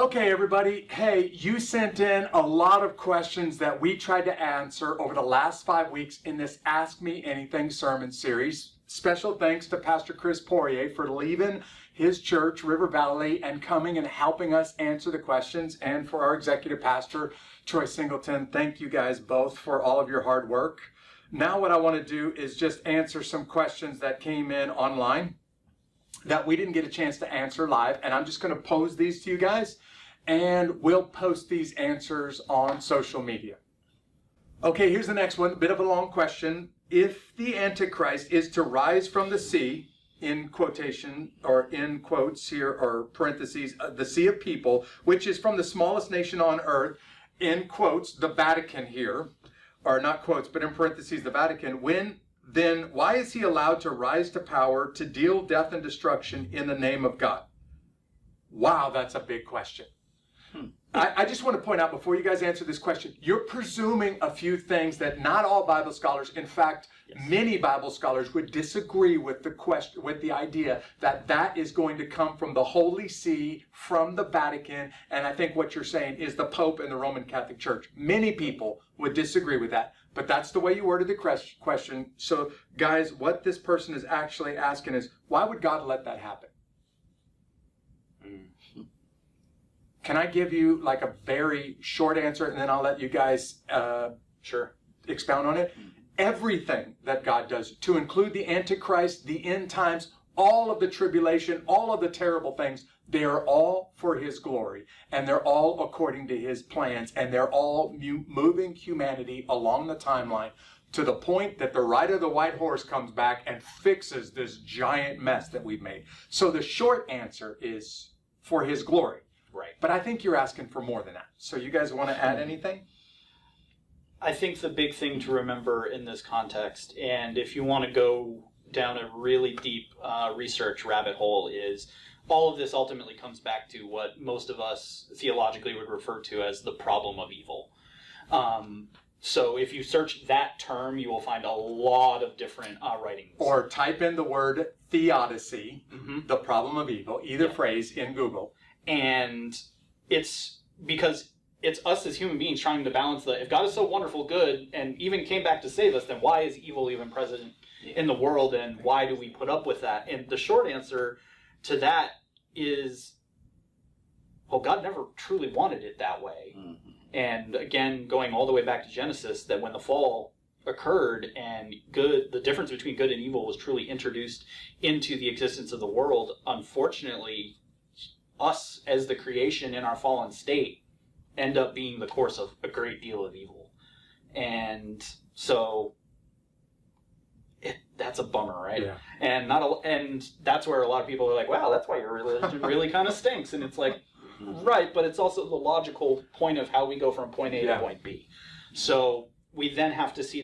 Okay, everybody. Hey, you sent in a lot of questions that we tried to answer over the last 5 weeks in this Ask Me Anything sermon series. Special thanks to Pastor Chris Poirier for leaving his church, River Valley, and coming and helping us answer the questions, and for our executive pastor, Troy Singleton. Thank you guys both for all of your hard work. Now what I want to do is just answer some questions that came in online that we didn't get a chance to answer live, and I'm just going to pose these to you guys, and we'll post these answers on social media. Okay, here's the next one, a bit of a long question. If the Antichrist is to rise from the sea, in quotation, or in quotes here, or parentheses, the sea of people, which is from the smallest nation on earth, in quotes, the Vatican here, or not quotes, but in parentheses, the Vatican, then why is he allowed to rise to power to deal death and destruction in the name of God? Wow, that's a big question. I just want to point out before you guys answer this question, you're presuming a few things that not all Bible scholars, in fact, many Bible scholars would disagree with the question, with the idea that that is going to come from the Holy See, from the Vatican, and I think what you're saying is the Pope and the Roman Catholic Church. Many people would disagree with that, but that's the way you worded the question. So, guys, what this person is actually asking is, why would God let that happen? Can I give you like a very short answer, and then I'll let you guys expound on it? Everything that God does, to include the Antichrist, the end times, all of the tribulation, all of the terrible things, they are all for His glory, and they're all according to His plans, and they're all moving humanity along the timeline to the point that the rider of the white horse comes back and fixes this giant mess that we've made. So the short answer is for His glory. Right. But I think you're asking for more than that. So you guys want to add anything? I think the big thing to remember in this context, and if you want to go down a really deep research rabbit hole, is all of this ultimately comes back to what most of us theologically would refer to as the problem of evil. So if you search that term, you will find a lot of different writings. Or type in the word theodicy, the problem of evil, either phrase in Google. And it's because it's us as human beings trying to balance if God is so wonderful, good, and even came back to save us, then why is evil even present in the world, and why do we put up with that? And the short answer to that is, well, God never truly wanted it that way. And again, going all the way back to Genesis, that when the fall occurred and the difference between good and evil was truly introduced into the existence of the world, unfortunately, us as the creation in our fallen state end up being the course of a great deal of evil. And so that's a bummer, right? Yeah. And that's where a lot of people are like, wow, that's why your religion really kind of stinks. And it's like, right, but it's also the logical point of how we go from point A to point B. So we then have to see